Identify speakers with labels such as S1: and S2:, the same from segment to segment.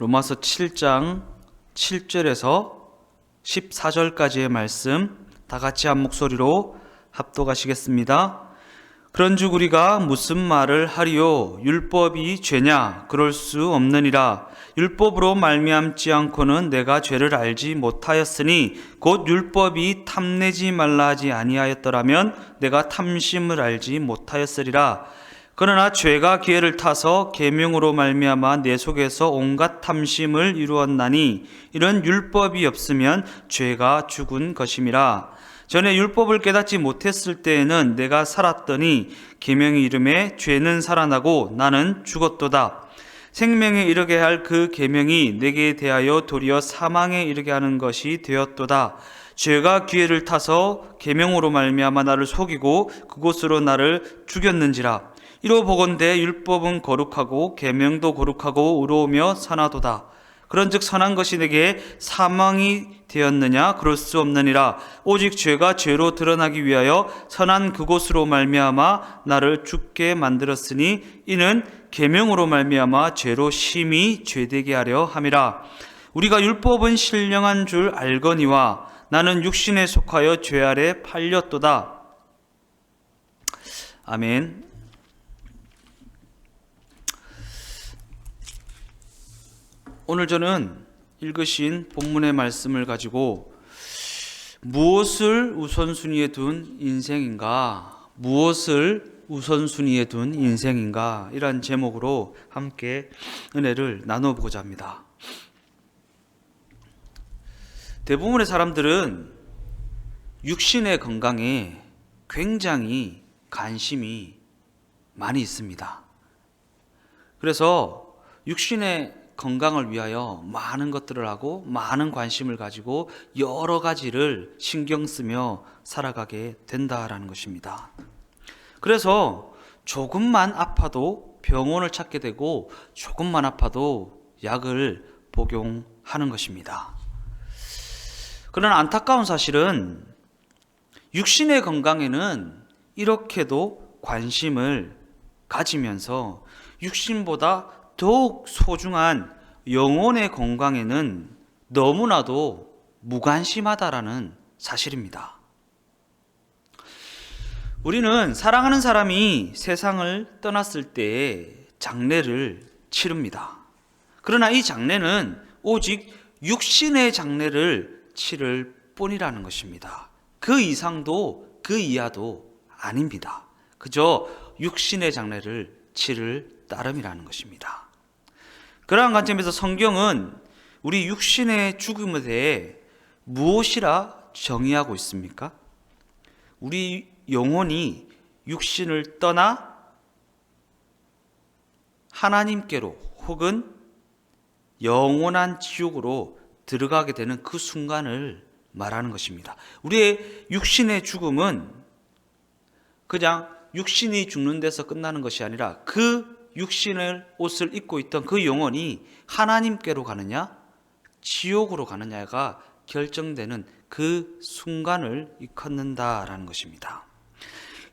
S1: 로마서 7장 7절에서 14절까지의 말씀 다 같이 한 목소리로 합독하시겠습니다. 그런즉 우리가 무슨 말을 하리요? 율법이 죄냐? 그럴 수 없느니라. 율법으로 말미암지 않고는 내가 죄를 알지 못하였으니 곧 율법이 탐내지 말라 하지 아니하였더라면 내가 탐심을 알지 못하였으리라. 그러나 죄가 기회를 타서 계명으로 말미암아 내 속에서 온갖 탐심을 이루었나니 이런 율법이 없으면 죄가 죽은 것임이라. 전에 율법을 깨닫지 못했을 때에는 내가 살았더니 계명이 이름에 죄는 살아나고 나는 죽었도다. 생명에 이르게 할 그 계명이 내게 대하여 도리어 사망에 이르게 하는 것이 되었도다. 죄가 기회를 타서 계명으로 말미암아 나를 속이고 그곳으로 나를 죽였는지라. 이로 보건대 율법은 거룩하고 계명도 거룩하고 의로우며 선하도다. 그런즉 선한 것이 내게 사망이 되었느냐? 그럴 수 없느니라. 오직 죄가 죄로 드러나기 위하여 선한 그곳으로 말미암아 나를 죽게 만들었으니 이는 계명으로 말미암아 죄로 심히 죄되게 하려 함이라. 우리가 율법은 신령한 줄 알거니와 나는 육신에 속하여 죄 아래 팔렸도다. 아멘. 오늘 저는 읽으신 본문의 말씀을 가지고 무엇을 우선순위에 둔 인생인가? 무엇을 우선순위에 둔 인생인가? 이런 제목으로 함께 은혜를 나눠보고자 합니다. 대부분의 사람들은 육신의 건강에 굉장히 관심이 많이 있습니다. 그래서 육신의 건강을 위하여 많은 것들을 하고 많은 관심을 가지고 여러 가지를 신경 쓰며 살아가게 된다라는 것입니다. 그래서 조금만 아파도 병원을 찾게 되고 조금만 아파도 약을 복용하는 것입니다. 그러나 안타까운 사실은 육신의 건강에는 이렇게도 관심을 가지면서 육신보다 더욱 소중한 영혼의 건강에는 너무나도 무관심하다라는 사실입니다. 우리는 사랑하는 사람이 세상을 떠났을 때에 장례를 치릅니다. 그러나 이 장례는 오직 육신의 장례를 치를 뿐이라는 것입니다. 그 이상도 그 이하도 아닙니다. 그저 육신의 장례를 치를 따름이라는 것입니다. 그러한 관점에서 성경은 우리 육신의 죽음에 대해 무엇이라 정의하고 있습니까? 우리 영혼이 육신을 떠나 하나님께로 혹은 영원한 지옥으로 들어가게 되는 그 순간을 말하는 것입니다. 우리의 육신의 죽음은 그냥 육신이 죽는 데서 끝나는 것이 아니라 그 육신의 옷을 입고 있던 그 영혼이 하나님께로 가느냐 지옥으로 가느냐가 결정되는 그 순간을 일컫는다라는 것입니다.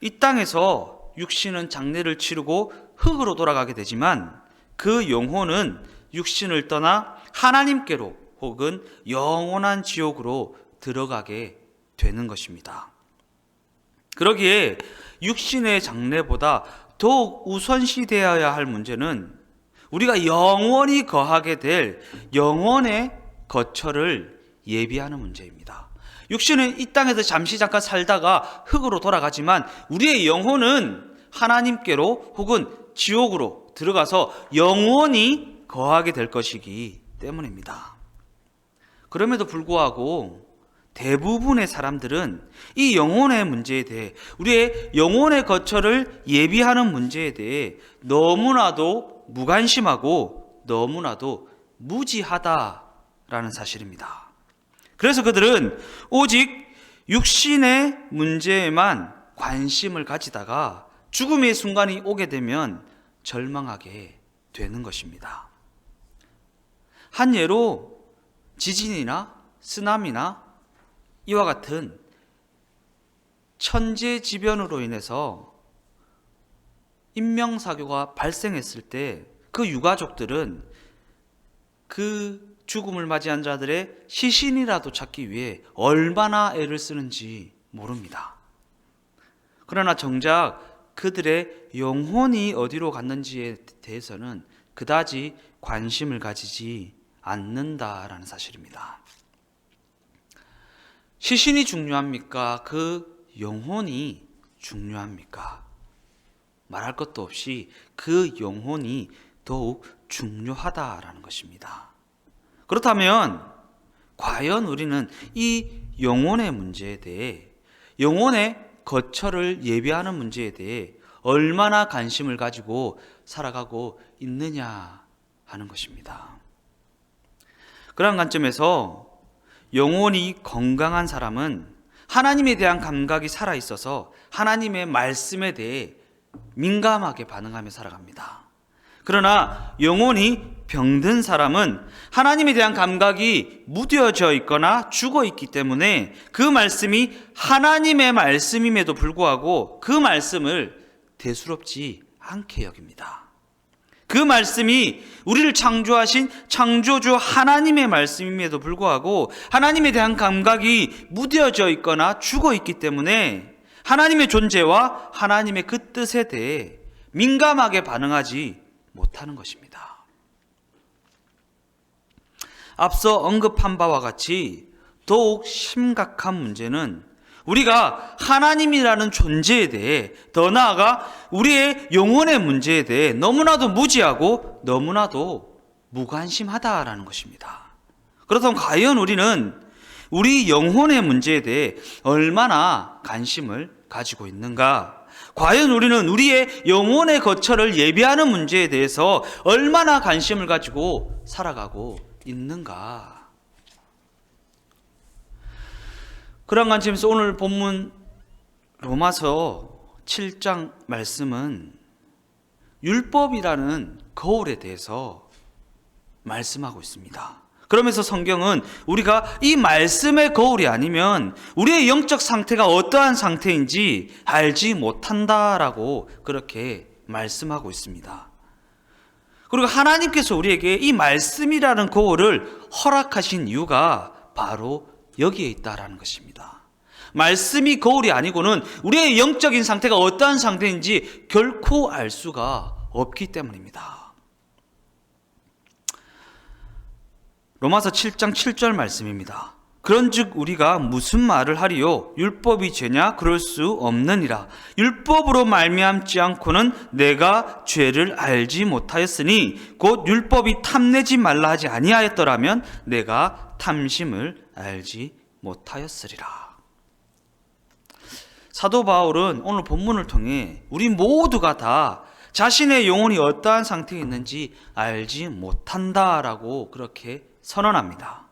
S1: 이 땅에서 육신은 장례를 치르고 흙으로 돌아가게 되지만 그 영혼은 육신을 떠나 하나님께로 혹은 영원한 지옥으로 들어가게 되는 것입니다. 그러기에 육신의 장례보다 더욱 우선시되어야 할 문제는 우리가 영원히 거하게 될 영혼의 거처를 예비하는 문제입니다. 육신은 이 땅에서 잠깐 살다가 흙으로 돌아가지만 우리의 영혼은 하나님께로 혹은 지옥으로 들어가서 영원히 거하게 될 것이기 때문입니다. 그럼에도 불구하고 대부분의 사람들은 이 영혼의 문제에 대해 우리의 영혼의 거처를 예비하는 문제에 대해 너무나도 무관심하고 너무나도 무지하다라는 사실입니다. 그래서 그들은 오직 육신의 문제에만 관심을 가지다가 죽음의 순간이 오게 되면 절망하게 되는 것입니다. 한 예로 지진이나 쓰나미나 이와 같은 천재지변으로 인해서 인명사고가 발생했을 때 그 유가족들은 그 죽음을 맞이한 자들의 시신이라도 찾기 위해 얼마나 애를 쓰는지 모릅니다. 그러나 정작 그들의 영혼이 어디로 갔는지에 대해서는 그다지 관심을 가지지 않는다라는 사실입니다. 시신이 중요합니까? 그 영혼이 중요합니까? 말할 것도 없이 그 영혼이 더욱 중요하다라는 것입니다. 그렇다면 과연 우리는 이 영혼의 문제에 대해, 영혼의 거처를 예비하는 문제에 대해 얼마나 관심을 가지고 살아가고 있느냐 하는 것입니다. 그러한 관점에서 영혼이 건강한 사람은 하나님에 대한 감각이 살아있어서 하나님의 말씀에 대해 민감하게 반응하며 살아갑니다. 그러나 영혼이 병든 사람은 하나님에 대한 감각이 무뎌져 있거나 죽어 있기 때문에 그 말씀이 하나님의 말씀임에도 불구하고 그 말씀을 대수롭지 않게 여깁니다. 그 말씀이 우리를 창조하신 창조주 하나님의 말씀임에도 불구하고 하나님에 대한 감각이 무뎌져 있거나 죽어 있기 때문에 하나님의 존재와 하나님의 그 뜻에 대해 민감하게 반응하지 못하는 것입니다. 앞서 언급한 바와 같이 더욱 심각한 문제는 우리가 하나님이라는 존재에 대해, 더 나아가 우리의 영혼의 문제에 대해 너무나도 무지하고 너무나도 무관심하다라는 것입니다. 그렇다면 과연 우리는 우리 영혼의 문제에 대해 얼마나 관심을 가지고 있는가? 과연 우리는 우리의 영혼의 거처를 예비하는 문제에 대해서 얼마나 관심을 가지고 살아가고 있는가? 그런 관점에서 오늘 본문 로마서 7장 말씀은 율법이라는 거울에 대해서 말씀하고 있습니다. 그러면서 성경은 우리가 이 말씀의 거울이 아니면 우리의 영적 상태가 어떠한 상태인지 알지 못한다라고 그렇게 말씀하고 있습니다. 그리고 하나님께서 우리에게 이 말씀이라는 거울을 허락하신 이유가 바로 여기에 있다라는 것입니다. 말씀이 거울이 아니고는 우리의 영적인 상태가 어떠한 상태인지 결코 알 수가 없기 때문입니다. 로마서 7장 7절 말씀입니다. 그런즉 우리가 무슨 말을 하리요? 율법이 죄냐? 그럴 수 없느니라. 율법으로 말미암지 않고는 내가 죄를 알지 못하였으니 곧 율법이 탐내지 말라 하지 아니하였더라면 내가 탐심을 알지 못하였으리라. 사도 바울은 오늘 본문을 통해 우리 모두가 다 자신의 영혼이 어떠한 상태에 있는지 알지 못한다라고 그렇게 선언합니다.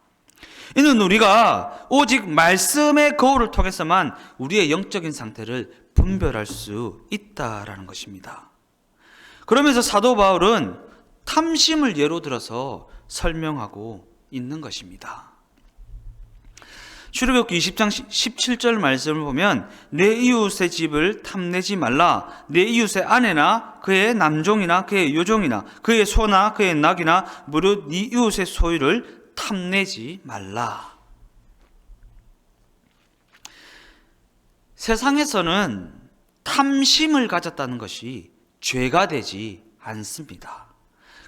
S1: 이는 우리가 오직 말씀의 거울을 통해서만 우리의 영적인 상태를 분별할 수 있다라는 것입니다. 그러면서 사도 바울은 탐심을 예로 들어서 설명하고 있는 것입니다. 출애굽기 20장 17절 말씀을 보면 내 이웃의 집을 탐내지 말라. 내 이웃의 아내나 그의 남종이나 그의 여종이나 그의 소나 그의 낙이나 무릇 네 이웃의 소유를 탐내지 말라. 세상에서는 탐심을 가졌다는 것이 죄가 되지 않습니다.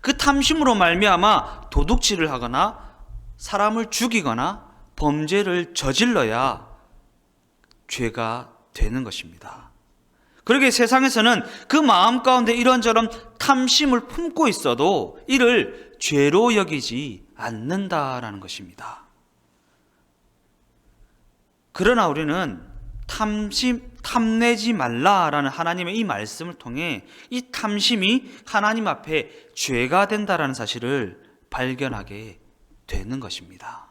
S1: 그 탐심으로 말미암아 도둑질을 하거나 사람을 죽이거나 범죄를 저질러야 죄가 되는 것입니다. 그러게 세상에서는 그 마음 가운데 이런저런 탐심을 품고 있어도 이를 죄로 여기지 않는다라는 것입니다. 그러나 우리는 탐내지 말라라는 하나님의 이 말씀을 통해 이 탐심이 하나님 앞에 죄가 된다라는 사실을 발견하게 되는 것입니다.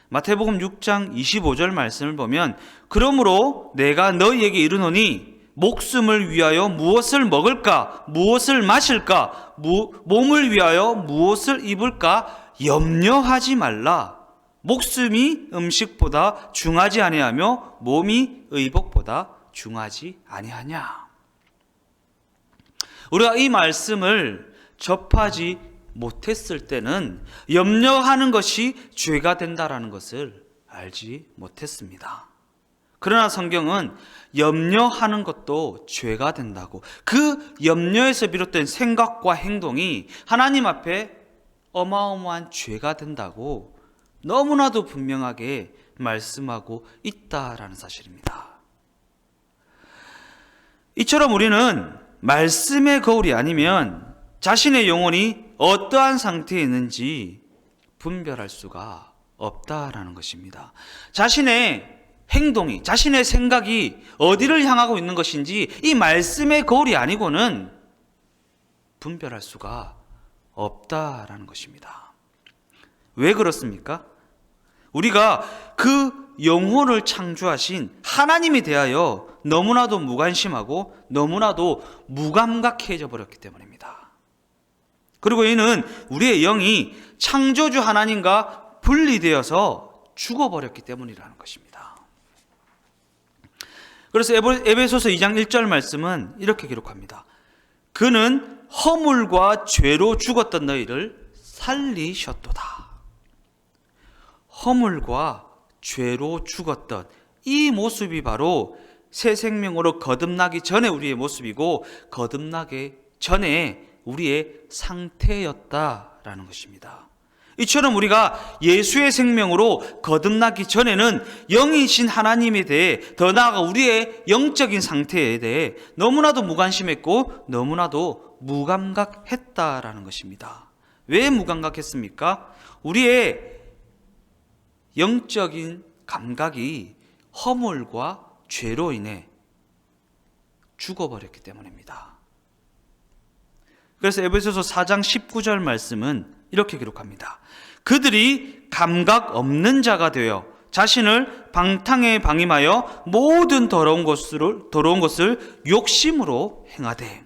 S1: 마태복음 6장 25절 말씀을 보면 그러므로 내가 너희에게 이르노니 목숨을 위하여 무엇을 먹을까 무엇을 마실까 몸을 위하여 무엇을 입을까 염려하지 말라. 목숨이 음식보다 중하지 아니하며 몸이 의복보다 중하지 아니하냐. 우리가 이 말씀을 접하지 못했을 때는 염려하는 것이 죄가 된다라는 것을 알지 못했습니다. 그러나 성경은 염려하는 것도 죄가 된다고, 그 염려에서 비롯된 생각과 행동이 하나님 앞에 어마어마한 죄가 된다고 너무나도 분명하게 말씀하고 있다라는 사실입니다. 이처럼 우리는 말씀의 거울이 아니면 자신의 영혼이 어떠한 상태에 있는지 분별할 수가 없다라는 것입니다. 자신의 행동이, 자신의 생각이 어디를 향하고 있는 것인지 이 말씀의 거울이 아니고는 분별할 수가 없다라는 것입니다. 왜 그렇습니까? 우리가 그 영혼을 창조하신 하나님에 대하여 너무나도 무관심하고 너무나도 무감각해져 버렸기 때문입니다. 그리고 이는 우리의 영이 창조주 하나님과 분리되어서 죽어버렸기 때문이라는 것입니다. 그래서 에베소서 2장 1절 말씀은 이렇게 기록합니다. 그는 허물과 죄로 죽었던 너희를 살리셨도다. 허물과 죄로 죽었던 이 모습이 바로 새 생명으로 거듭나기 전에 우리의 모습이고 거듭나기 전에 우리의 상태였다라는 것입니다. 이처럼 우리가 예수의 생명으로 거듭나기 전에는 영이신 하나님에 대해, 더 나아가 우리의 영적인 상태에 대해 너무나도 무관심했고 너무나도 무감각했다라는 것입니다. 왜 무감각했습니까? 우리의 영적인 감각이 허물과 죄로 인해 죽어버렸기 때문입니다. 그래서 에베소서 4장 19절 말씀은 이렇게 기록합니다. 그들이 감각 없는 자가 되어 자신을 방탕에 방임하여 모든 더러운 것을 욕심으로 행하되.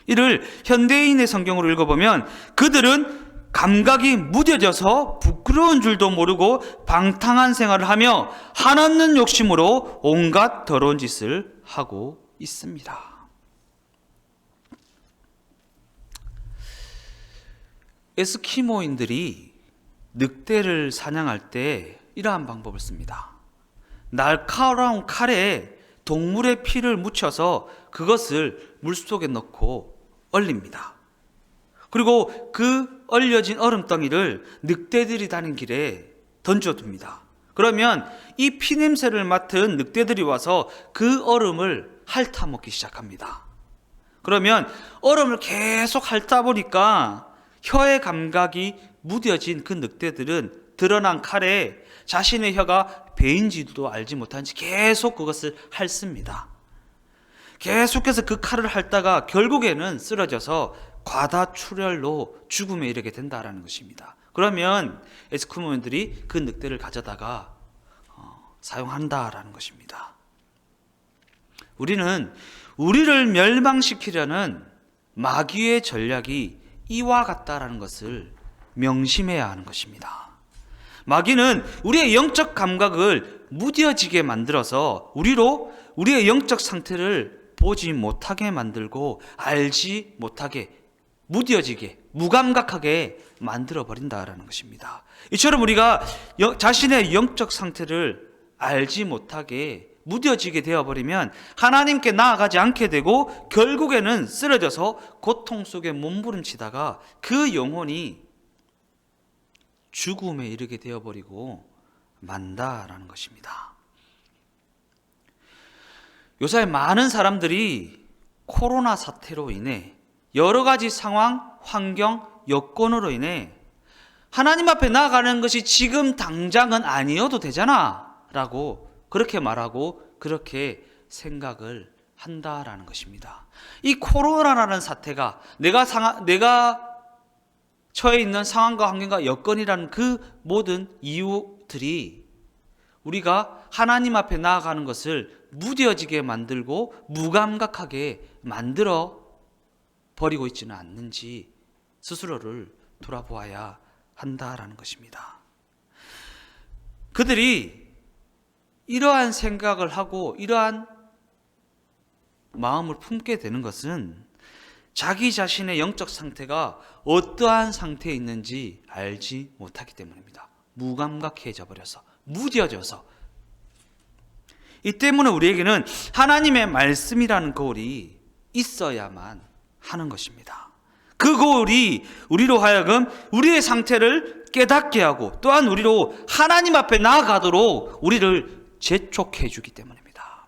S1: 이를 현대인의 성경으로 읽어보면 그들은 감각이 무뎌져서 부끄러운 줄도 모르고 방탕한 생활을 하며 한없는 욕심으로 온갖 더러운 짓을 하고 있습니다. 에스키모인들이 늑대를 사냥할 때 이러한 방법을 씁니다. 날카로운 칼에 동물의 피를 묻혀서 그것을 물속에 넣고 얼립니다. 그리고 그 얼려진 얼음덩이를 늑대들이 다니는 길에 던져둡니다. 그러면 이 피냄새를 맡은 늑대들이 와서 그 얼음을 핥아먹기 시작합니다. 그러면 얼음을 계속 핥아보니까 혀의 감각이 무뎌진 그 늑대들은 드러난 칼에 자신의 혀가 베인지도 알지 못한 채 계속 그것을 핥습니다. 계속해서 그 칼을 핥다가 결국에는 쓰러져서 과다출혈로 죽음에 이르게 된다라는 것입니다. 그러면 에스키모인들이 그 늑대를 가져다가 사용한다라는 것입니다. 우리는 우리를 멸망시키려는 마귀의 전략이 이와 같다라는 것을 명심해야 하는 것입니다. 마귀는 우리의 영적 감각을 무뎌지게 만들어서 우리의 영적 상태를 보지 못하게 만들고 알지 못하게, 무뎌지게, 무감각하게 만들어버린다라는 것입니다. 이처럼 우리가 자신의 영적 상태를 알지 못하게 무뎌지게 되어버리면 하나님께 나아가지 않게 되고 결국에는 쓰러져서 고통 속에 몸부림치다가 그 영혼이 죽음에 이르게 되어버리고 만다라는 것입니다. 요새 많은 사람들이 코로나 사태로 인해 여러 가지 상황, 환경, 여건으로 인해 하나님 앞에 나아가는 것이 지금 당장은 아니어도 되잖아 라고 그렇게 말하고 그렇게 생각을 한다라는 것입니다. 이 코로나라는 사태가 내가 처해 있는 상황과 환경과 여건이라는 그 모든 이유들이 우리가 하나님 앞에 나아가는 것을 무뎌지게 만들고 무감각하게 만들어 버리고 있지는 않는지 스스로를 돌아보아야 한다라는 것입니다. 그들이 이러한 생각을 하고 이러한 마음을 품게 되는 것은 자기 자신의 영적 상태가 어떠한 상태에 있는지 알지 못하기 때문입니다. 무감각해져 버려서, 무뎌져서. 이 때문에 우리에게는 하나님의 말씀이라는 거울이 있어야만 하는 것입니다. 그 거울이 우리로 하여금 우리의 상태를 깨닫게 하고 또한 우리로 하나님 앞에 나아가도록 우리를 재촉해 주기 때문입니다.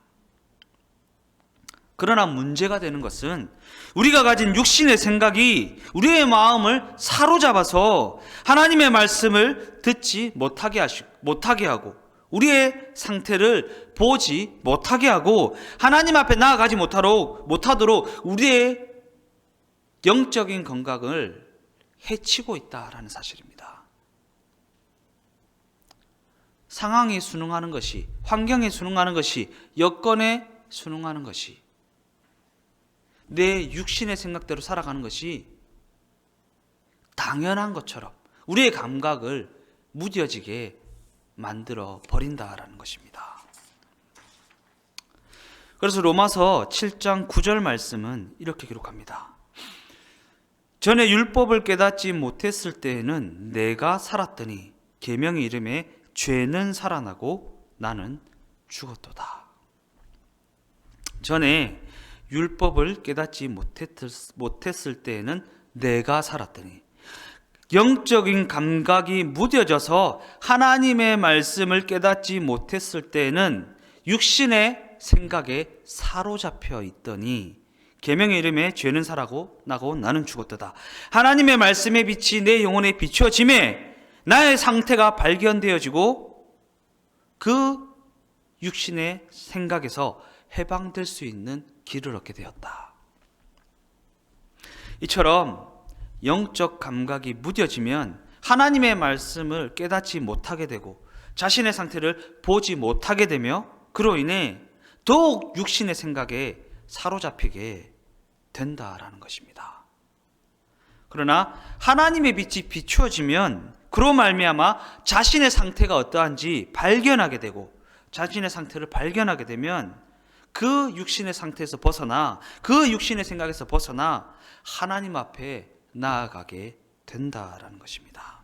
S1: 그러나 문제가 되는 것은 우리가 가진 육신의 생각이 우리의 마음을 사로잡아서 하나님의 말씀을 듣지 못하게 하고 우리의 상태를 보지 못하게 하고 하나님 앞에 나아가지 못하도록 우리의 영적인 건강을 해치고 있다라는 사실입니다. 상황에 순응하는 것이, 환경에 순응하는 것이, 여건에 순응하는 것이, 내 육신의 생각대로 살아가는 것이 당연한 것처럼 우리의 감각을 무뎌지게 만들어 버린다라는 것입니다. 그래서 로마서 7장 9절 말씀은 이렇게 기록합니다. 전에 율법을 깨닫지 못했을 때에는 내가 살았더니 계명의 이름에 죄는 살아나고 나는 죽었도다. 전에 율법을 깨닫지 못했을 때에는 내가 살았더니, 영적인 감각이 무뎌져서 하나님의 말씀을 깨닫지 못했을 때에는 육신의 생각에 사로잡혀 있더니 계명의 이름에 죄는 살아나고 나는 죽었도다. 하나님의 말씀의 빛이 내 영혼에 비추어짐에 나의 상태가 발견되어지고 그 육신의 생각에서 해방될 수 있는 길을 얻게 되었다. 이처럼 영적 감각이 무뎌지면 하나님의 말씀을 깨닫지 못하게 되고 자신의 상태를 보지 못하게 되며 그로 인해 더욱 육신의 생각에 사로잡히게 된다라는 것입니다. 그러나 하나님의 빛이 비추어지면 그로 말미암아 자신의 상태가 어떠한지 발견하게 되고 자신의 상태를 발견하게 되면 그 육신의 상태에서 벗어나 그 육신의 생각에서 벗어나 하나님 앞에 나아가게 된다라는 것입니다.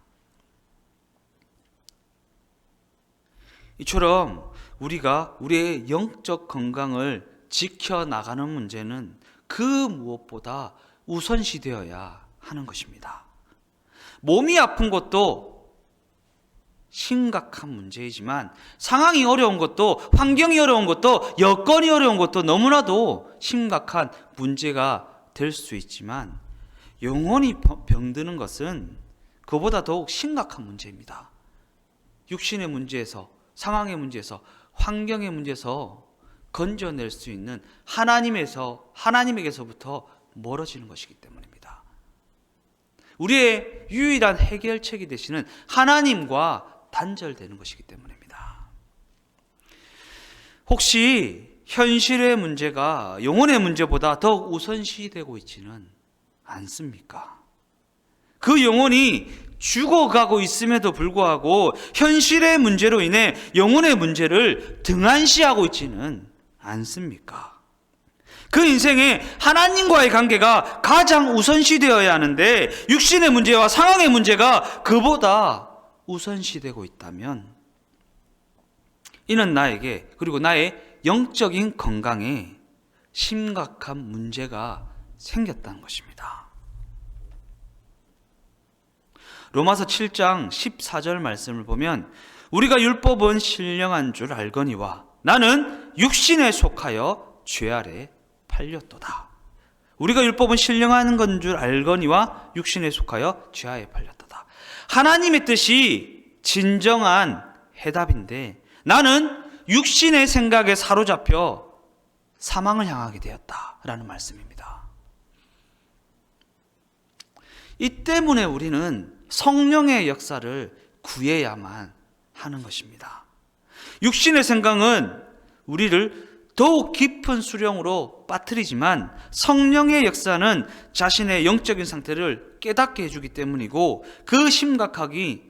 S1: 이처럼 우리가 우리의 영적 건강을 지켜나가는 문제는 그 무엇보다 우선시되어야 하는 것입니다. 몸이 아픈 것도 심각한 문제이지만 상황이 어려운 것도, 환경이 어려운 것도, 여건이 어려운 것도 너무나도 심각한 문제가 될 수 있지만 영혼이 병드는 것은 그보다 더욱 심각한 문제입니다. 육신의 문제에서, 상황의 문제에서, 환경의 문제에서 건져낼 수 있는 하나님에게서부터 멀어지는 것이기 때문입니다. 우리의 유일한 해결책이 되시는 하나님과 단절되는 것이기 때문입니다. 혹시 현실의 문제가 영혼의 문제보다 더욱 우선시되고 있지는 않습니까? 그 영혼이 죽어가고 있음에도 불구하고 현실의 문제로 인해 영혼의 문제를 등한시하고 있지는 않습니까? 그 인생에 하나님과의 관계가 가장 우선시되어야 하는데 육신의 문제와 상황의 문제가 그보다 우선시되고 있다면 이는 나에게 그리고 나의 영적인 건강에 심각한 문제가 생겼다는 것입니다. 로마서 7장 14절 말씀을 보면 우리가 율법은 신령한 줄 알거니와 나는 육신에 속하여 죄 아래 팔렸도다. 우리가 율법은 신령한 건 줄 알거니와 육신에 속하여 죄 아래 팔렸도다. 하나님의 뜻이 진정한 해답인데 나는 육신의 생각에 사로잡혀 사망을 향하게 되었다라는 말씀입니다. 이 때문에 우리는 성령의 역사를 구해야만 하는 것입니다. 육신의 생각은 우리를 더욱 깊은 수렁으로 빠뜨리지만 성령의 역사는 자신의 영적인 상태를 깨닫게 해주기 때문이고 그 심각성이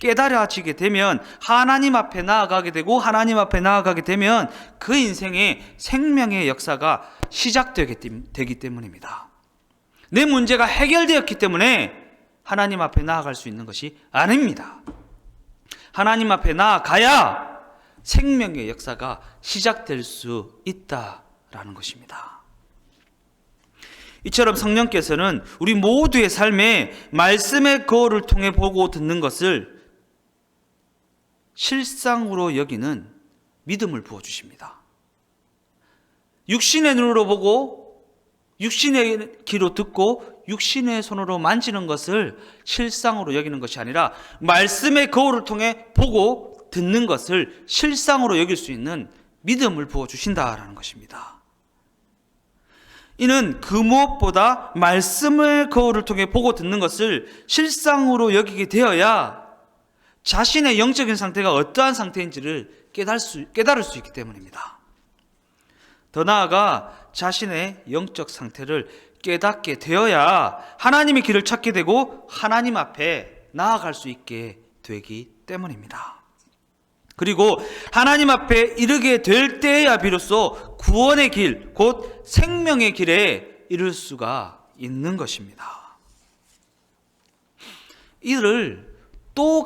S1: 깨달아지게 되면, 하나님 앞에 나아가게 되고 하나님 앞에 나아가게 되면 그 인생의 생명의 역사가 시작되기 때문입니다. 내 문제가 해결되었기 때문에 하나님 앞에 나아갈 수 있는 것이 아닙니다. 하나님 앞에 나아가야 생명의 역사가 시작될 수 있다라는 것입니다. 이처럼 성령께서는 우리 모두의 삶에 말씀의 거울을 통해 보고 듣는 것을 실상으로 여기는 믿음을 부어주십니다. 육신의 눈으로 보고 육신의 귀로 듣고 육신의 손으로 만지는 것을 실상으로 여기는 것이 아니라 말씀의 거울을 통해 보고 듣는 것을 실상으로 여길 수 있는 믿음을 부어주신다라는 것입니다. 이는 그 무엇보다 말씀의 거울을 통해 보고 듣는 것을 실상으로 여기게 되어야 자신의 영적인 상태가 어떠한 상태인지를 깨달을 수 있기 때문입니다. 더 나아가 자신의 영적 상태를 깨닫게 되어야 하나님의 길을 찾게 되고 하나님 앞에 나아갈 수 있게 되기 때문입니다. 그리고 하나님 앞에 이르게 될 때야 비로소 구원의 길, 곧 생명의 길에 이를 수가 있는 것입니다. 이를 또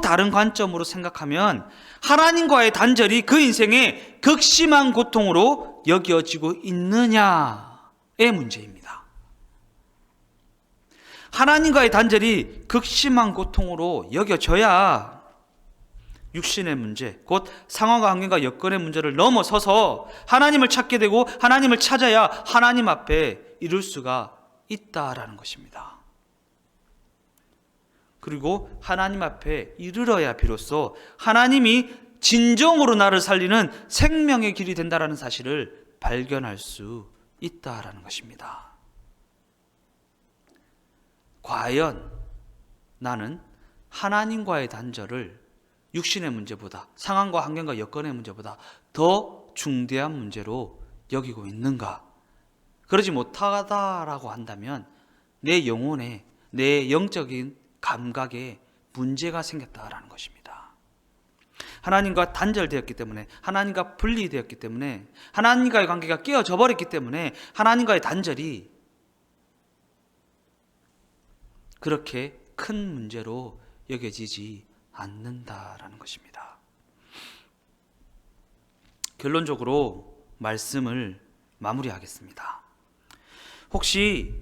S1: 다른 관점으로 생각하면 하나님과의 단절이 그 인생의 극심한 고통으로 여겨지고 있느냐의 문제입니다. 하나님과의 단절이 극심한 고통으로 여겨져야 육신의 문제, 곧 상황과 환경과 여건의 문제를 넘어서서 하나님을 찾게 되고 하나님을 찾아야 하나님 앞에 이룰 수가 있다라는 것입니다. 그리고 하나님 앞에 이르러야 비로소 하나님이 진정으로 나를 살리는 생명의 길이 된다라는 사실을 발견할 수 있다라는 것입니다. 과연 나는 하나님과의 단절을 육신의 문제보다, 상황과 환경과 여건의 문제보다 더 중대한 문제로 여기고 있는가? 그러지 못하다라고 한다면 내 영혼에, 내 영적인 감각에 문제가 생겼다라는 것입니다. 하나님과 단절되었기 때문에, 하나님과 분리되었기 때문에, 하나님과의 관계가 깨어져 버렸기 때문에 하나님과의 단절이 그렇게 큰 문제로 여겨지지 않는다라는 것입니다. 결론적으로 말씀을 마무리하겠습니다. 혹시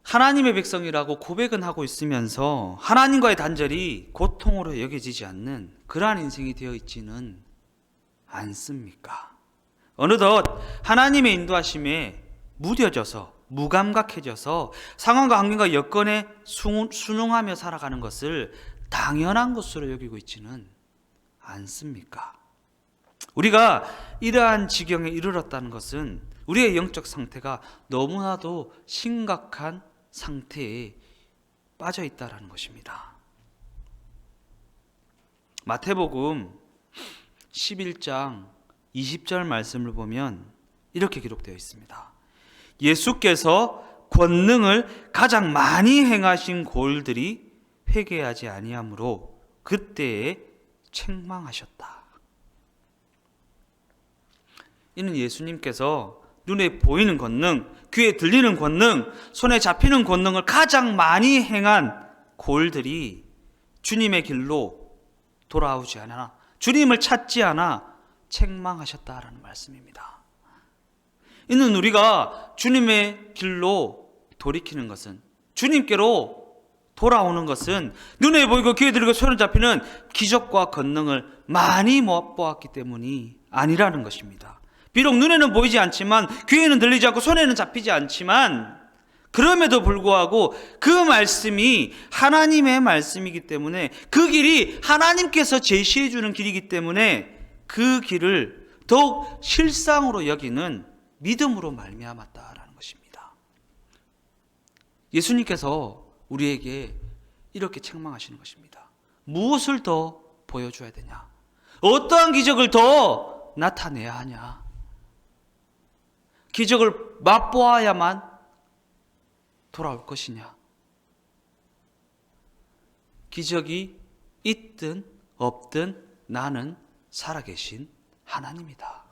S1: 하나님의 백성이라고 고백은 하고 있으면서 하나님과의 단절이 고통으로 여겨지지 않는 그러한 인생이 되어 있지는 않습니까? 어느덧 하나님의 인도하심에 무뎌져서, 무감각해져서 상황과 환경과 여건에 순응하며 살아가는 것을 당연한 것으로 여기고 있지는 않습니까? 우리가 이러한 지경에 이르렀다는 것은 우리의 영적 상태가 너무나도 심각한 상태에 빠져 있다는 것입니다. 마태복음 11장 20절 말씀을 보면 이렇게 기록되어 있습니다. 예수께서 권능을 가장 많이 행하신 고을들이 회개하지 아니하므로 그때에 책망하셨다. 이는 예수님께서 눈에 보이는 권능, 귀에 들리는 권능, 손에 잡히는 권능을 가장 많이 행한 고을들이 주님의 길로 돌아오지 않아, 주님을 찾지 않아 책망하셨다라는 말씀입니다. 이는 우리가 주님의 길로 돌이키는 것은, 주님께로 돌아오는 것은 눈에 보이고 귀에 들리고 손에 잡히는 기적과 권능을 많이 못 보았기 때문이 아니라는 것입니다. 비록 눈에는 보이지 않지만, 귀에는 들리지 않고, 손에는 잡히지 않지만, 그럼에도 불구하고 그 말씀이 하나님의 말씀이기 때문에, 그 길이 하나님께서 제시해 주는 길이기 때문에 그 길을 더욱 실상으로 여기는 믿음으로 말미암았다라는 것입니다. 예수님께서 우리에게 이렇게 책망하시는 것입니다. 무엇을 더 보여줘야 되냐? 어떠한 기적을 더 나타내야 하냐? 기적을 맛보아야만 돌아올 것이냐? 기적이 있든 없든 나는 살아계신 하나님이다.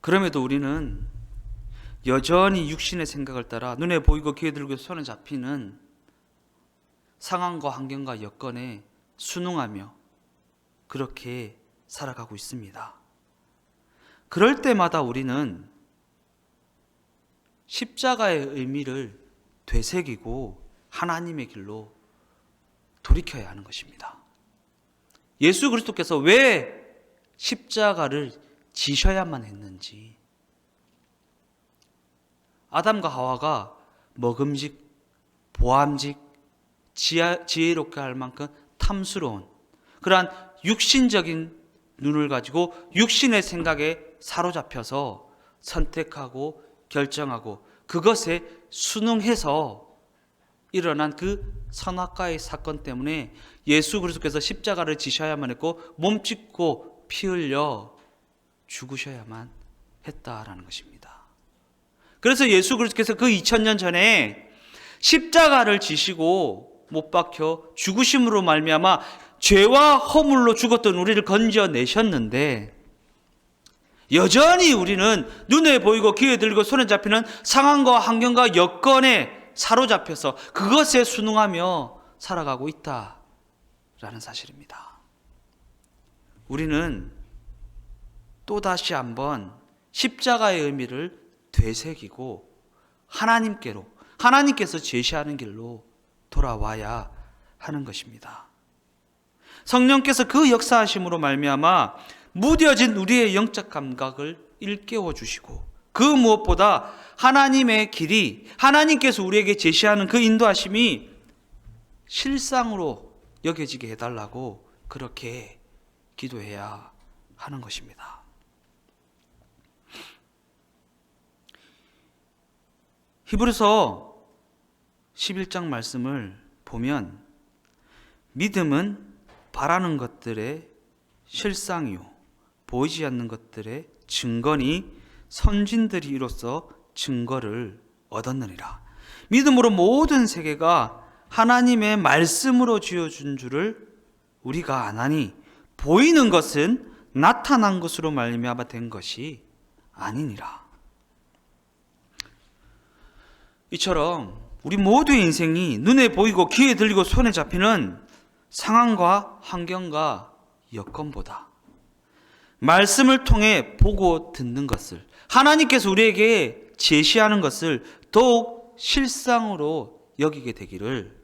S1: 그럼에도 우리는 여전히 육신의 생각을 따라 눈에 보이고 귀에 들고 손에 잡히는 상황과 환경과 여건에 순응하며 그렇게 살아가고 있습니다. 그럴 때마다 우리는 십자가의 의미를 되새기고 하나님의 길로 돌이켜야 하는 것입니다. 예수 그리스도께서 왜 십자가를 지셔야만 했는지, 아담과 하와가 먹음직, 보암직, 지혜롭게 할 만큼 탐스러운 그러한 육신적인 눈을 가지고 육신의 생각에 사로잡혀서 선택하고 결정하고 그것에 순응해서 일어난 그 선악과의 사건 때문에 예수 그리스도께서 십자가를 지셔야만 했고 몸짓고 피 흘려 죽으셔야만 했다라는 것입니다. 그래서 예수 그리스도께서 그 2000년 전에 십자가를 지시고 못 박혀 죽으심으로 말미암아 죄와 허물로 죽었던 우리를 건져내셨는데, 여전히 우리는 눈에 보이고 귀에 들리고 손에 잡히는 상황과 환경과 여건에 사로잡혀서 그것에 순응하며 살아가고 있다라는 사실입니다. 우리는 또다시 한번 십자가의 의미를 되새기고 하나님께로, 하나님께서 제시하는 길로 돌아와야 하는 것입니다. 성령께서 그 역사하심으로 말미암아 무뎌진 우리의 영적 감각을 일깨워 주시고, 그 무엇보다 하나님의 길이, 하나님께서 우리에게 제시하는 그 인도하심이 실상으로 여겨지게 해달라고 그렇게 기도해야 하는 것입니다. 히브리서 11장 말씀을 보면 믿음은 바라는 것들의 실상이요 보이지 않는 것들의 증거니 선진들이 이로써 증거를 얻었느니라. 믿음으로 모든 세계가 하나님의 말씀으로 지어준 줄을 우리가 아나니 보이는 것은 나타난 것으로 말미암아 된 것이 아니니라. 이처럼 우리 모두의 인생이 눈에 보이고 귀에 들리고 손에 잡히는 상황과 환경과 여건보다 말씀을 통해 보고 듣는 것을, 하나님께서 우리에게 제시하는 것을 더욱 실상으로 여기게 되기를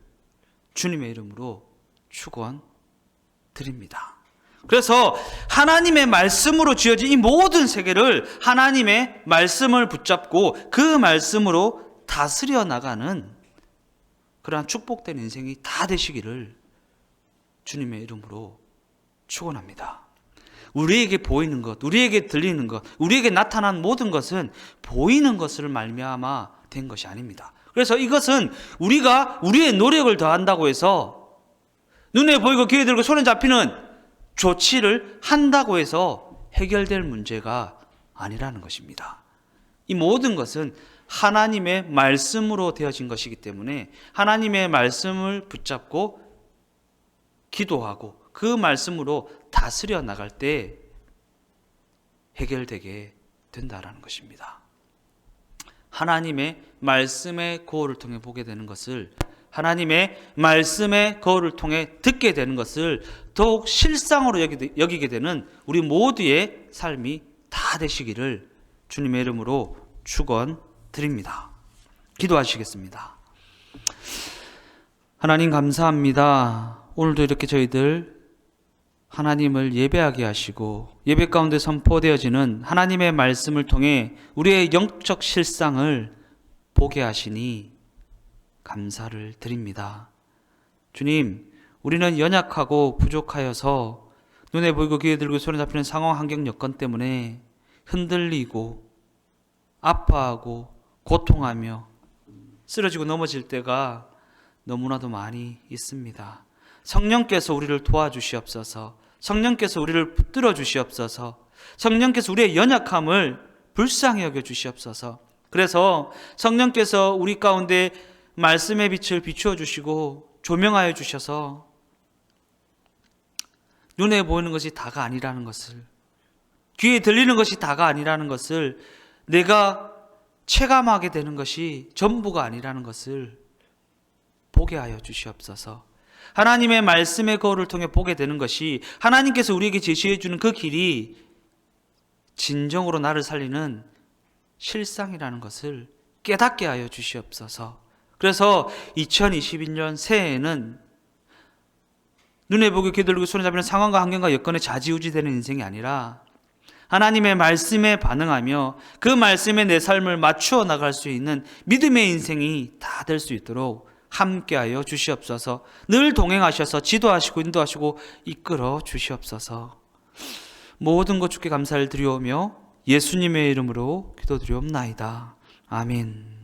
S1: 주님의 이름으로 축원드립니다. 그래서 하나님의 말씀으로 지어진 이 모든 세계를 하나님의 말씀을 붙잡고 그 말씀으로 다스려 나가는 그러한 축복된 인생이 다 되시기를 주님의 이름으로 축원합니다. 우리에게 보이는 것, 우리에게 들리는 것, 우리에게 나타난 모든 것은 보이는 것을 말미암아 된 것이 아닙니다. 그래서 이것은 우리가 우리의 노력을 더한다고 해서, 눈에 보이고 귀에 들고 손에 잡히는 조치를 한다고 해서 해결될 문제가 아니라는 것입니다. 이 모든 것은 하나님의 말씀으로 되어진 것이기 때문에 하나님의 말씀을 붙잡고 기도하고 그 말씀으로 다스려 나갈 때 해결되게 된다라는 것입니다. 하나님의 말씀의 거울을 통해 보게 되는 것을, 하나님의 말씀의 거울을 통해 듣게 되는 것을 더욱 실상으로 여기게 되는 우리 모두의 삶이 다 되시기를 주님의 이름으로 축원드립니다. 기도하시겠습니다. 하나님 감사합니다. 오늘도 이렇게 저희들 하나님을 예배하게 하시고 예배 가운데 선포되어지는 하나님의 말씀을 통해 우리의 영적 실상을 보게 하시니 감사를 드립니다. 주님, 우리는 연약하고 부족하여서 눈에 보이고 귀에 들고 손에 잡히는 상황, 환경, 여건 때문에 흔들리고 아파하고 고통하며 쓰러지고 넘어질 때가 너무나도 많이 있습니다. 성령께서 우리를 도와주시옵소서. 성령께서 우리를 붙들어 주시옵소서. 성령께서 우리의 연약함을 불쌍히 여겨 주시옵소서. 그래서 성령께서 우리 가운데 말씀의 빛을 비추어 주시고 조명하여 주셔서 눈에 보이는 것이 다가 아니라는 것을, 귀에 들리는 것이 다가 아니라는 것을, 내가 체감하게 되는 것이 전부가 아니라는 것을 보게 하여 주시옵소서. 하나님의 말씀의 거울을 통해 보게 되는 것이, 하나님께서 우리에게 제시해 주는 그 길이 진정으로 나를 살리는 실상이라는 것을 깨닫게 하여 주시옵소서. 그래서 2022년 새해에는 눈에 보기, 귀에 들리고 손에 잡히는 상황과 환경과 여건에 좌지우지되는 인생이 아니라 하나님의 말씀에 반응하며 그 말씀에 내 삶을 맞추어 나갈 수 있는 믿음의 인생이 다 될 수 있도록 함께하여 주시옵소서. 늘 동행하셔서 지도하시고 인도하시고 이끌어 주시옵소서. 모든 것 주께 감사를 드리오며 예수님의 이름으로 기도드리옵나이다. 아멘.